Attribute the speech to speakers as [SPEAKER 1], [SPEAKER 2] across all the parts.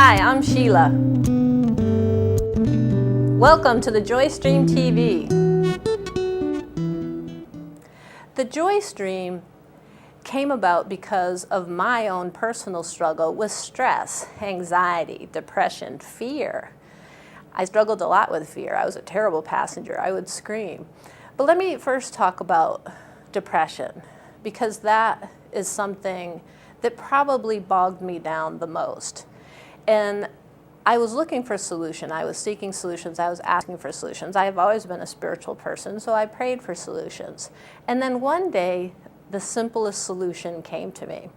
[SPEAKER 1] Hi, I'm Sheila. Welcome to the JoyStream TV. The JoyStream came about because of my own personal struggle with stress, anxiety, depression, fear. I struggled a lot with fear. I was a terrible passenger. I would scream. But let me first talk about depression, because that is something that probably bogged me down the most. And I was looking for a solution. I was seeking solutions. I was asking for solutions. I have always been a spiritual person, so I prayed for solutions. And then one day, the simplest solution came to me.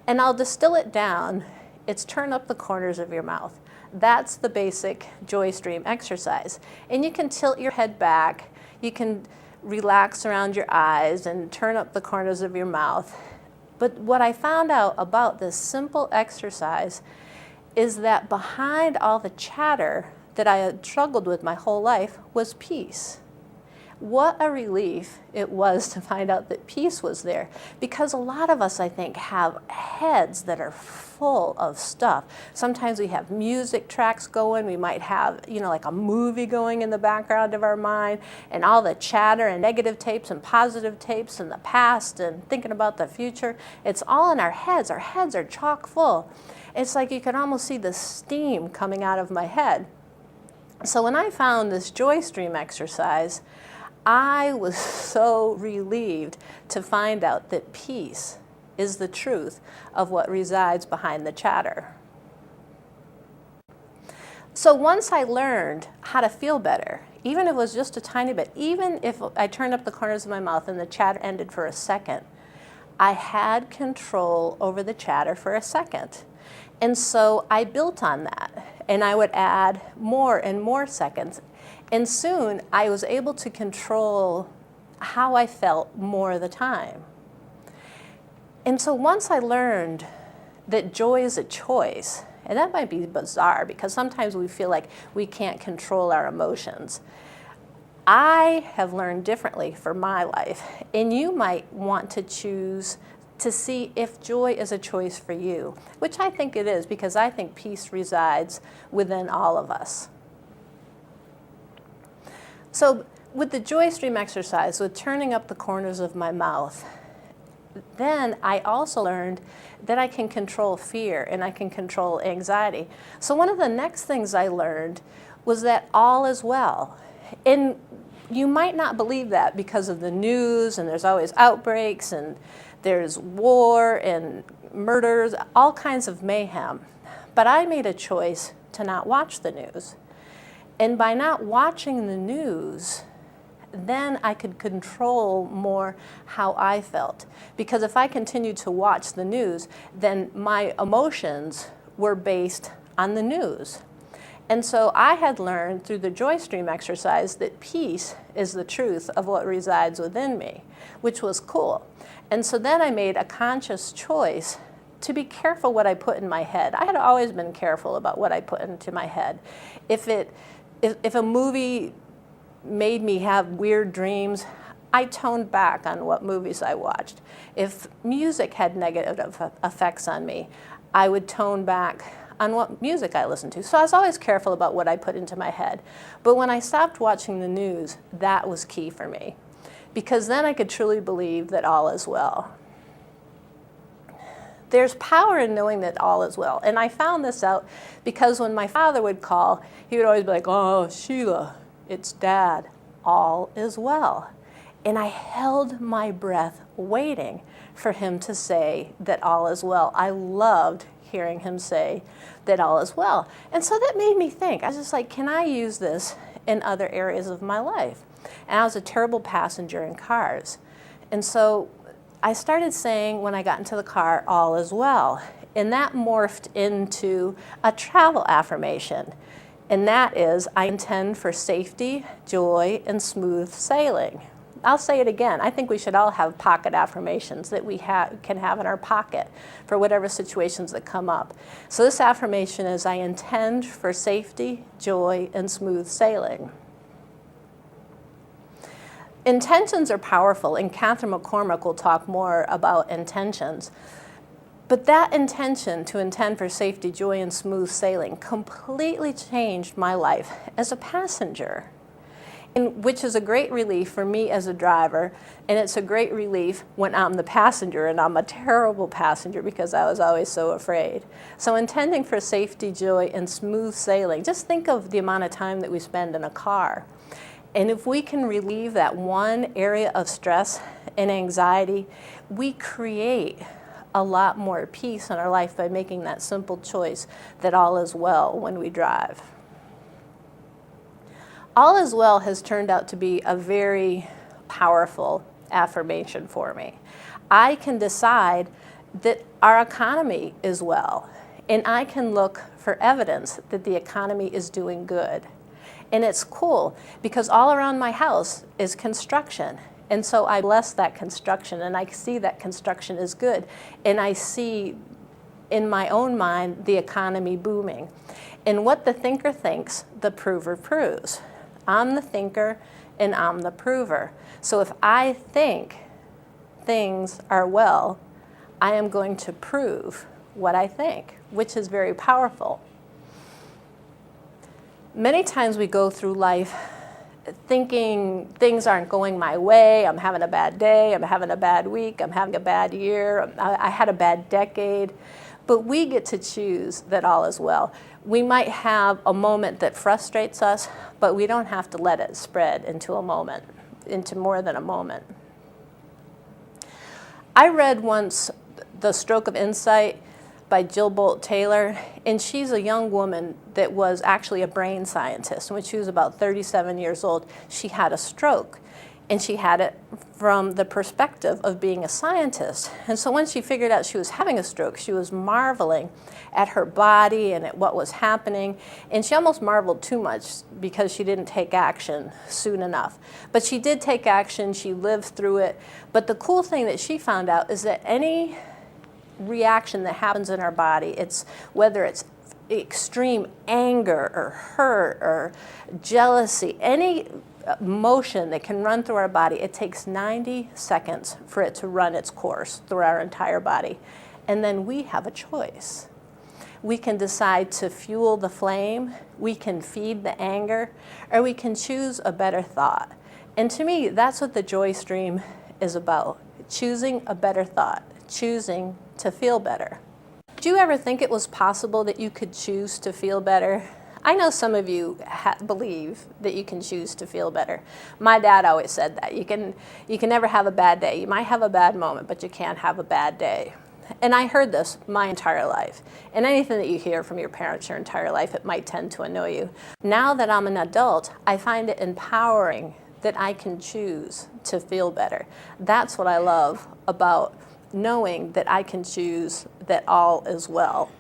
[SPEAKER 1] And I'll distill it down. It's turn up the corners of your mouth. That's the basic JoyStream exercise. And you can tilt your head back. You can relax around your eyes and turn up the corners of your mouth. But what I found out about this simple exercise is that behind all the chatter that I had struggled with my whole life was peace. What a relief it was to find out that peace was there. Because a lot of us, I think, have heads that are full of stuff. Sometimes we have music tracks going. We might have, like a movie going in the background of our mind, and all the chatter and negative tapes and positive tapes in the past and thinking about the future. It's all in our heads. Our heads are chock full. It's like you can almost see the steam coming out of my head. So when I found this JoyStream exercise, I was so relieved to find out that peace is the truth of what resides behind the chatter. So once I learned how to feel better, even if it was just a tiny bit, even if I turned up the corners of my mouth and the chatter ended for a second, I had control over the chatter for a second. And so I built on that, and I would add more and more seconds. And soon I was able to control how I felt more of the time. And so once I learned that joy is a choice, and that might be bizarre because sometimes we feel like we can't control our emotions. I have learned differently for my life, and you might want to choose to see if joy is a choice for you, which I think it is, because I think peace resides within all of us. So with the JoyStream exercise, with turning up the corners of my mouth, then I also learned that I can control fear and I can control anxiety. So one of the next things I learned was that all is well. And you might not believe that because of the news, and there's always outbreaks, and there's war and murders, all kinds of mayhem. But I made a choice to not watch the news. And by not watching the news, then I could control more how I felt. Because if I continued to watch the news, then my emotions were based on the news. And so I had learned through the JoyStream exercise that peace is the truth of what resides within me, which was cool. And so then I made a conscious choice to be careful what I put in my head. I had always been careful about what I put into my head. If a movie made me have weird dreams, I toned back on what movies I watched. If music had negative effects on me, I would tone back on what music I listened to. So I was always careful about what I put into my head. But when I stopped watching the news, that was key for me, because then I could truly believe that all is well. There's power in knowing that all is well. And I found this out because when my father would call, he would always be like, "Oh, Sheila, it's Dad, all is well." And I held my breath waiting for him to say that all is well. I loved hearing him say that all is well. And so that made me think. I was just like, can I use this in other areas of my life? And I was a terrible passenger in cars. And so I started saying when I got into the car, all is well. And that morphed into a travel affirmation. And that is, I intend for safety, joy, and smooth sailing. I'll say it again. I think we should all have pocket affirmations that we can have in our pocket for whatever situations that come up. So this affirmation is, I intend for safety, joy, and smooth sailing. Intentions are powerful, and Catherine McCormick will talk more about intentions. But that intention to intend for safety, joy, and smooth sailing completely changed my life as a passenger, and which is a great relief for me as a driver, and it's a great relief when I'm the passenger, and I'm a terrible passenger because I was always so afraid. So intending for safety, joy, and smooth sailing, just think of the amount of time that we spend in a car. And if we can relieve that one area of stress and anxiety, we create a lot more peace in our life by making that simple choice that all is well when we drive. All is well has turned out to be a very powerful affirmation for me. I can decide that our economy is well, and I can look for evidence that the economy is doing good. And it's cool because all around my house is construction. And so I bless that construction, and I see that construction is good. And I see in my own mind the economy booming. And what the thinker thinks, the prover proves. I'm the thinker and I'm the prover. So if I think things are well, I am going to prove what I think, which is very powerful. Many times we go through life thinking things aren't going my way, I'm having a bad day, I'm having a bad week, I'm having a bad year, I had a bad decade, but we get to choose that all is well. We might have a moment that frustrates us, but we don't have to let it spread into a moment, into more than a moment. I read once The Stroke of Insight by Jill Bolt Taylor, and she's a young woman that was actually a brain scientist. And when she was about 37 years old, she had a stroke, and she had it from the perspective of being a scientist. And so when she figured out she was having a stroke, she was marveling at her body and at what was happening, and she almost marveled too much because she didn't take action soon enough. But she did take action, she lived through it. But the cool thing that she found out is that any reaction that happens in our body, it's whether it's extreme anger or hurt or jealousy, any motion that can run through our body, it takes 90 seconds for it to run its course through our entire body. And then we have a choice. We can decide to fuel the flame, we can feed the anger, or we can choose a better thought. And to me, that's what the JoyStream is about, choosing a better thought, choosing to feel better. Did you ever think it was possible that you could choose to feel better? I know some of you believe that you can choose to feel better. My dad always said that. You can never have a bad day. You might have a bad moment, but you can't have a bad day. And I heard this my entire life. And anything that you hear from your parents your entire life, it might tend to annoy you. Now that I'm an adult, I find it empowering that I can choose to feel better. That's what I love about knowing that I can choose that all is well.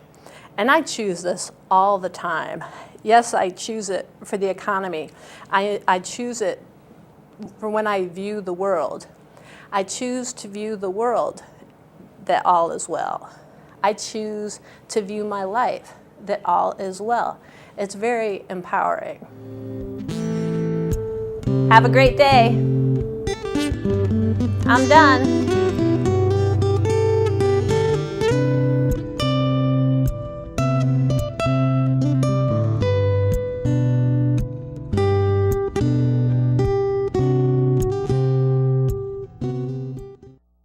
[SPEAKER 1] And I choose this all the time. Yes, I choose it for the economy. I choose it for when I view the world. I choose to view the world that all is well. I choose to view my life that all is well. It's very empowering. Have a great day. I'm done.